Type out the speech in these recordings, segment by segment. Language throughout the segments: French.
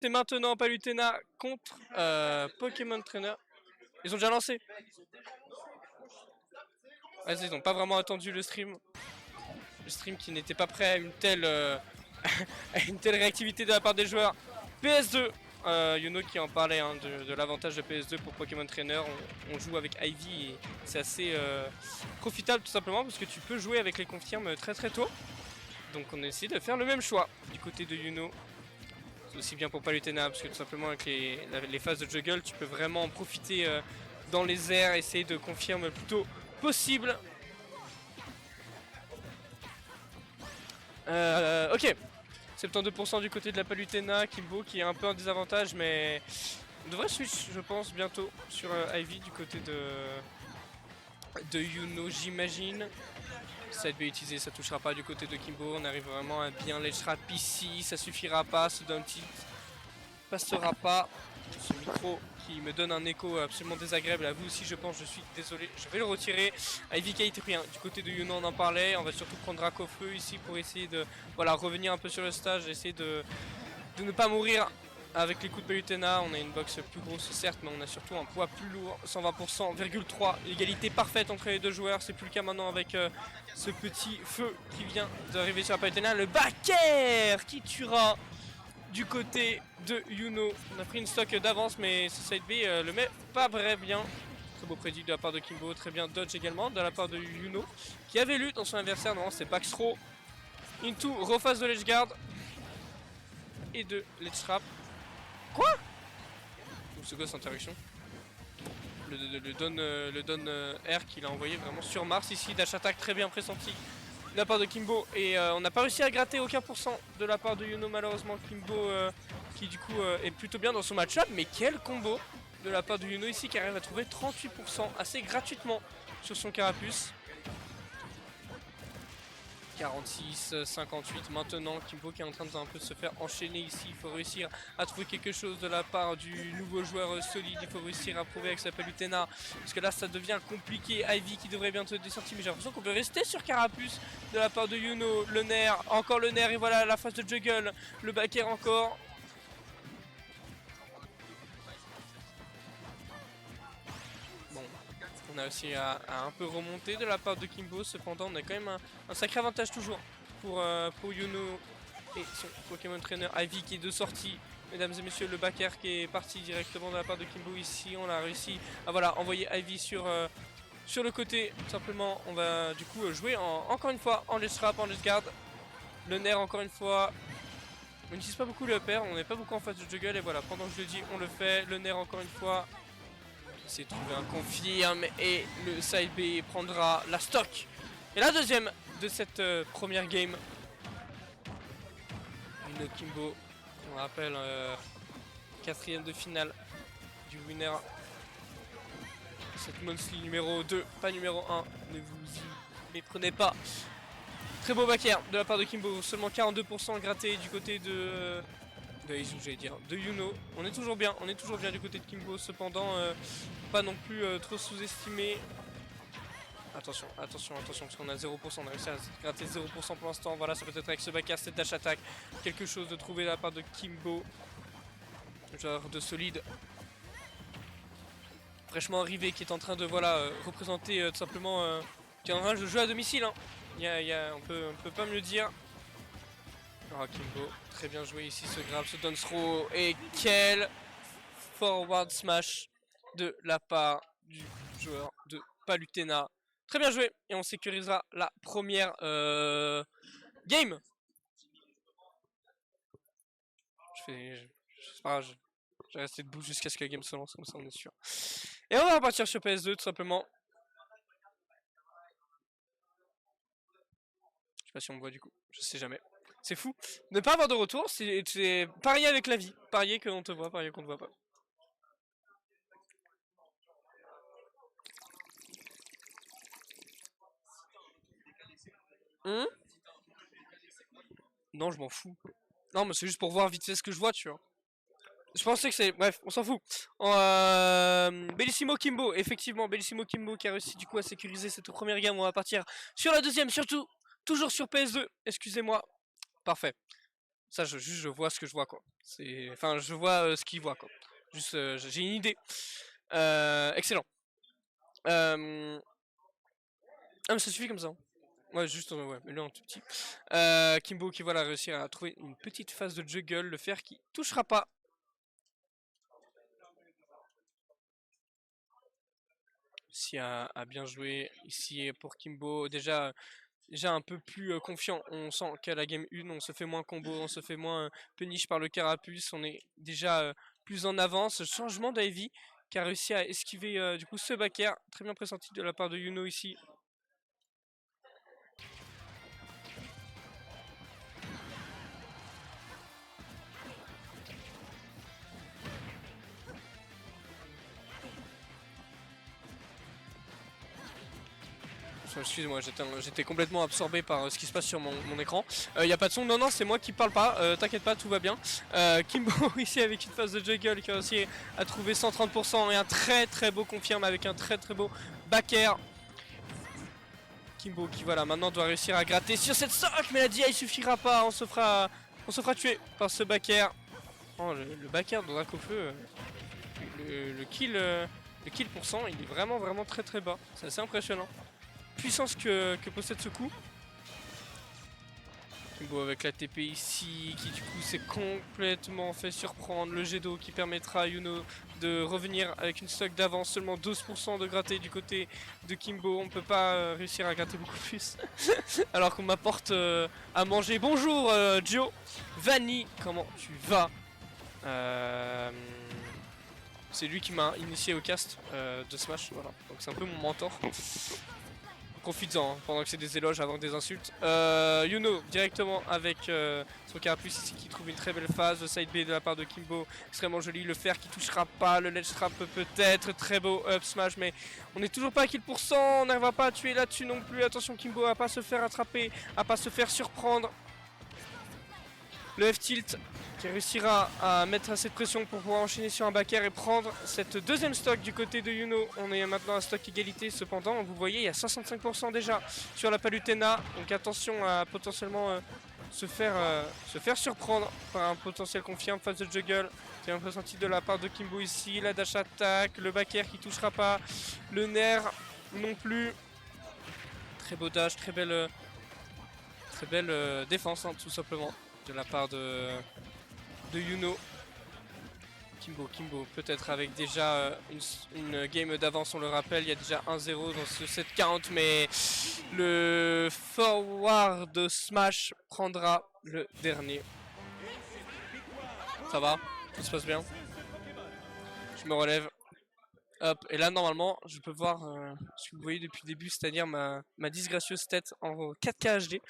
C'est maintenant Palutena contre Pokémon Trainer. Ils ont déjà lancé. Vas-y, ils n'ont pas vraiment attendu le stream. Le stream qui n'était pas prêt à une telle, à une telle réactivité de la part des joueurs. PS2, Yuno qui en parlait hein, de l'avantage de PS2 pour Pokémon Trainer. On joue avec Ivy et c'est assez profitable tout simplement parce que tu peux jouer avec les confirmes très très tôt. Donc on essaie de faire le même choix du côté de Yuno. C'est aussi bien pour Palutena parce que tout simplement avec les phases de juggle tu peux vraiment en profiter dans les airs, essayer de confirmer le plus tôt possible. Ok, 72% du côté de la Palutena, Kimbo qui est un peu un désavantage mais on devrait switch je pense bientôt sur Ivy du côté de Yuno j'imagine. Side B utilisé, ça touchera pas du côté de Kimbo, on arrive vraiment à bien ledge trap ici, ça suffira pas, ce down tilt passera pas. Ce micro qui me donne un écho absolument désagréable, à vous aussi je pense, je suis désolé, je vais le retirer. Ivy qui a été pris du côté de Yuno on en parlait, on va surtout prendre Drac au feu ici pour essayer de voilà, revenir un peu sur le stage, essayer de ne pas mourir. Avec les coups de Palutena, on a une box plus grosse certes, mais on a surtout un poids plus lourd, 120,3, égalité parfaite entre les deux joueurs, c'est plus le cas maintenant avec ce petit feu qui vient d'arriver sur la Palutena, le back air qui tuera du côté de Yuno. On a pris une stock d'avance, mais ce side B le met pas très bien. Très beau prédict de la part de Kimbo, très bien dodge également de la part de Yuno, qui avait lu dans son adversaire, non c'est back throw, into, reface de ledge guard et de ledge trap. Quoi? C'est quoi cette interruption? Le don air qu'il a envoyé vraiment sur Mars ici, dash attack très bien pressenti de la part de Kimbo et on n'a pas réussi à gratter aucun pourcent de la part de Yuno malheureusement. Kimbo qui du coup est plutôt bien dans son match-up, mais quel combo de la part de Yuno ici qui arrive à trouver 38% assez gratuitement sur son carapuce. 46, 58 maintenant, Kimbo qui est en train de un peu se faire enchaîner ici, il faut réussir à trouver quelque chose de la part du nouveau joueur solide, il faut réussir à prouver avec sa Palutena, parce que là ça devient compliqué. Ivy qui devrait bientôt être sorti, mais j'ai l'impression qu'on peut rester sur Carapuce de la part de Yuno, le nerf, encore le nerf et voilà la phase de juggle, le back air encore. Bon, on a réussi à un peu remonter de la part de Kimbo, cependant on a quand même un sacré avantage toujours pour Yuno et son Pokémon Trainer. Ivy qui est de sortie, mesdames et messieurs, le back air qui est parti directement de la part de Kimbo ici. On a réussi à voilà, envoyer Ivy sur le côté. Tout simplement, on va du coup jouer encore une fois en ledge trap, en ledge guard. Le nerf encore une fois. On n'utilise pas beaucoup le upper, on n'est pas beaucoup en phase de juggle et voilà, pendant que je le dis, on le fait. Le nerf encore une fois. C'est trouver un confirme et le side B prendra la stock. Et la deuxième de cette première game. Yuno Kimbo, on rappelle, quatrième de finale du winner. Cette monthly numéro 2, pas numéro 1, ne vous y méprenez pas. Très beau back air de la part de Kimbo, seulement 42% gratté du côté de Izu, j'allais dire, de Yuno. On est toujours bien du côté de Kimbo, cependant pas non plus trop sous-estimé. Attention, attention, attention, parce qu'on a 0%, on a réussi à gratter 0% pour l'instant. Voilà, ça peut être avec ce back air, cette dash attack, quelque chose de trouvé de la part de Kimbo. Joueur de solide. Fraîchement arrivé, qui est en train de voilà représenter tout simplement, qui est en train de jouer à domicile. Hein. On peut pas mieux dire. Oh, Kimbo, très bien joué ici, ce grab, ce down throw. Et quel forward smash de la part du joueur de Palutena. Très bien joué, et on sécurisera la première game. C'est pas grave, je vais rester debout jusqu'à ce que la game se lance, comme ça on est sûr. Et on va repartir sur PS2 tout simplement. Je sais pas si on me voit du coup, je sais jamais. C'est fou. Ne pas avoir de retour, c'est parier avec la vie. Parier qu'on te voit, parier qu'on te voit pas. Non, je m'en fous. Non, mais c'est juste pour voir vite fait ce que je vois, tu vois. Je pensais que c'est... Bref, on s'en fout. Bellissimo Kimbo, effectivement, Bellissimo Kimbo qui a réussi du coup à sécuriser cette première game. On va partir sur la deuxième, surtout, toujours sur PS2. Excusez-moi. Parfait. Ça, juste je vois ce que je vois quoi. Enfin, je vois ce qu'il voit quoi. Juste, j'ai une idée. Excellent. Ah mais ça suffit comme ça. Ouais, juste, ouais, mais là un tout petit. Kimbo qui voilà réussir à trouver une petite phase de juggle, le fer qui touchera pas. Ici à bien jouer, ici pour Kimbo, déjà un peu plus confiant, on sent qu'à la game 1 on se fait moins combo, on se fait moins punish par le carapuce, on est déjà plus en avance. Changement d'Ivy qui a réussi à esquiver du coup ce back air, très bien pressenti de la part de Yuno ici. Excuse-moi, j'étais complètement absorbé par ce qui se passe sur mon écran. Y a pas de son, non, c'est moi qui parle pas, t'inquiète pas, tout va bien. Kimbo ici avec une phase de juggle qui a réussi à trouver 130% et un très beau confirme avec un très beau back air. Kimbo qui voilà maintenant doit réussir à gratter sur cette stock, mais la DI il suffira pas, on se fera tuer par ce back air. Oh, le back air de Dracofeu, le kill pourcent il est vraiment très bas, c'est assez impressionnant. Puissance que possède ce coup. Kimbo avec la TP ici qui du coup s'est complètement fait surprendre. Le jet d'eau qui permettra à Yuno de revenir avec une stock d'avance. Seulement 12% de gratter du côté de Kimbo. On ne peut pas réussir à gratter beaucoup plus. Alors qu'on m'apporte à manger. Bonjour Joe. Vanny, comment tu vas? C'est lui qui m'a initié au cast de Smash. Voilà. Donc c'est un peu mon mentor. Profites-en pendant que c'est des éloges avant des insultes. Yuno directement avec son carapuce ici qui trouve une très belle phase. Le side B de la part de Kimbo, extrêmement joli. Le fer qui touchera pas, le ledge trap peut-être. Très beau up smash, mais on n'est toujours pas à kill %. On n'arrivera pas à tuer là-dessus non plus. Attention Kimbo à pas se faire attraper, à pas se faire surprendre. Le F-tilt qui réussira à mettre assez de pression pour pouvoir enchaîner sur un back air et prendre cette deuxième stock du côté de Yuno. On est maintenant à stock égalité cependant, vous voyez il y a 65% déjà sur la Palutena, donc attention à potentiellement se faire surprendre par un potentiel confirme face de juggle. C'est un pressenti de la part de Kimbo ici, la dash attack, le back air qui touchera pas, le nerf non plus. Très beau dash, très belle défense hein, tout simplement de la part de Yuno. Kimbo peut-être avec déjà une game d'avance, on le rappelle, il y a déjà 1-0 dans ce set 40, mais le forward Smash prendra le dernier. Ça va, tout se passe bien. Je me relève. Hop, et là normalement je peux voir ce que vous voyez depuis le début, c'est-à-dire ma disgracieuse tête en 4K HD.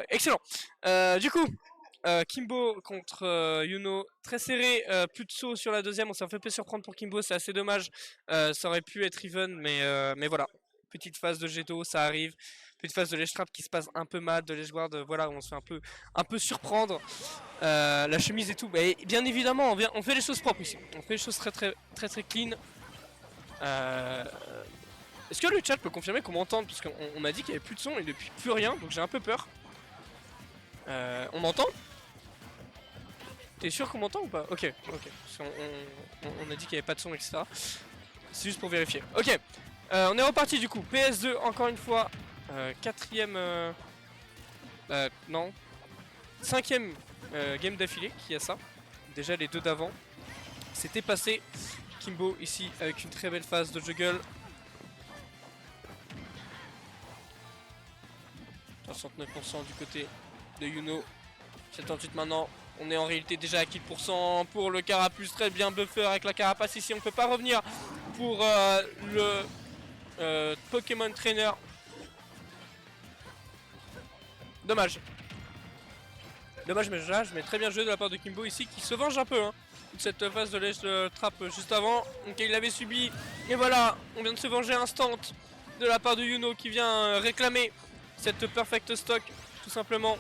Excellent. Du coup, Kimbo contre Yuno, très serré, plus de saut sur la deuxième, on s'est fait surprendre pour Kimbo, c'est assez dommage, ça aurait pu être even, mais voilà, petite phase de jet d'eau, ça arrive, petite phase de ledge trap qui se passe un peu mal, de ledge guard, voilà, on se fait un peu surprendre, la chemise et tout, mais bien évidemment, on fait les choses propres ici, on fait les choses très clean. Est-ce que le chat peut confirmer qu'on m'entende, parce qu'on m'a dit qu'il n'y avait plus de son et depuis plus rien, donc j'ai un peu peur. On m'entend? T'es sûr qu'on m'entend ou pas? Ok. On a dit qu'il n'y avait pas de son, etc. C'est juste pour vérifier. Ok. On est reparti du coup. PS2 encore une fois. Quatrième... non. Cinquième game d'affilée qui a ça. Déjà les deux d'avant. C'était passé. Kimbo ici avec une très belle phase de juggle. 69% du côté de Yuno. 78 maintenant. On est en réalité déjà à kill % pour le carapuce, très bien buffer avec la carapace ici, on peut pas revenir pour le Pokémon Trainer. Dommage. Mais très bien joué de la part de Kimbo ici qui se venge un peu hein, de cette phase de ledge trap juste avant. Donc il l'avait subi et voilà, on vient de se venger instant de la part de Yuno qui vient réclamer cette perfect stock tout simplement.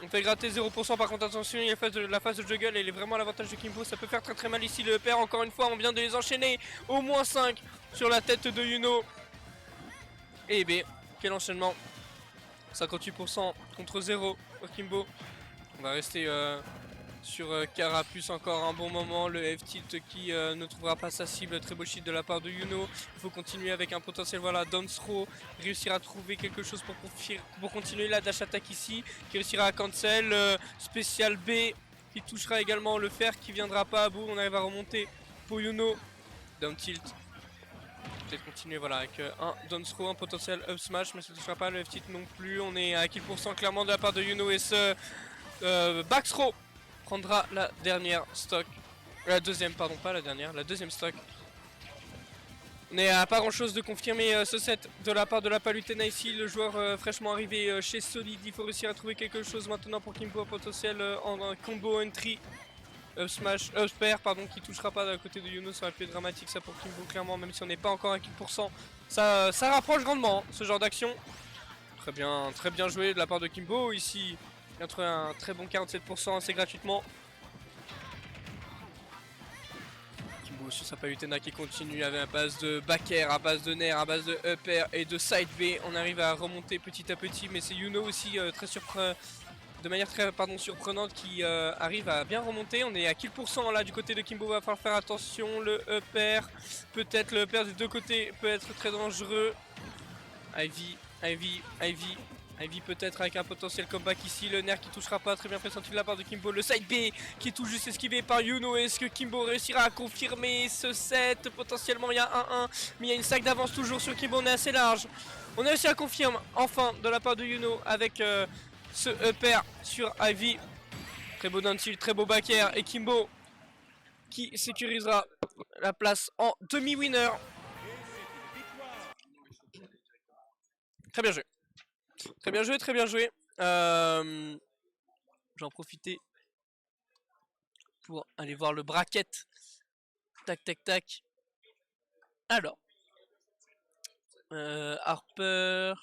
On fait gratter 0%, par contre attention, il y a la phase de juggle et il est vraiment à l'avantage de Kimbo, ça peut faire très mal ici le père, encore une fois on vient de les enchaîner, au moins 5 sur la tête de Yuno. Et B, quel enchaînement, 58% contre 0 pour Kimbo. On va rester sur Carapuce encore un bon moment. Le F-tilt qui ne trouvera pas sa cible. Très beau shield de la part de Yuno. Il faut continuer avec un potentiel, voilà, down throw. Réussir à trouver quelque chose pour continuer la dash attack ici. Qui réussira à cancel. Spécial B qui touchera également le fer qui viendra pas à bout. On arrive à remonter pour Yuno. Down tilt. Peut-être continuer, voilà, avec un down throw, un potentiel up smash, mais ça ne touchera pas le F-tilt non plus. On est à kill % clairement de la part de Yuno et ce back throw prendra la dernière stock. La deuxième, pardon, pas la dernière, la deuxième stock. On n'est à pas grand chose de confirmer ce set de la part de la Palutena ici. Le joueur fraîchement arrivé chez Solid. Il faut réussir à trouver quelque chose maintenant pour Kimbo, un potentiel en combo entry. Up smash, up pair, pardon, qui touchera pas d'un côté de Yuno. Ça aurait pu être dramatique ça pour Kimbo, clairement, même si on n'est pas encore à kill %. Ça rapproche grandement hein, ce genre d'action. Très bien joué de la part de Kimbo ici. Il a trouvé un très bon 47% assez gratuitement. Kimbo sur sa Palutena qui continue avec à base de back air, à base de nair, à base de up air et de side B. On arrive à remonter petit à petit, mais c'est Yuno aussi de manière très surprenante qui arrive à bien remonter. On est à kill % là du côté de Kimbo, va falloir faire attention. Le up air, peut-être le up air des deux côtés peut être très dangereux. Ivy peut-être avec un potentiel comeback ici. Le Nair qui touchera pas, très bien pressenti de la part de Kimbo. Le side B qui est tout juste esquivé par Yuno. Est-ce que Kimbo réussira à confirmer ce set? Potentiellement il y a 1-1, mais il y a une stack d'avance toujours sur Kimbo. On est assez large. On a réussi à confirmer enfin de la part de Yuno avec ce upper sur Ivy. Très beau down tilt, très beau back air. Et Kimbo qui sécurisera la place en demi-winner. Très bien joué. Très bien joué. J'en profiter pour aller voir le bracket. Tac, tac, tac. Alors. Harper.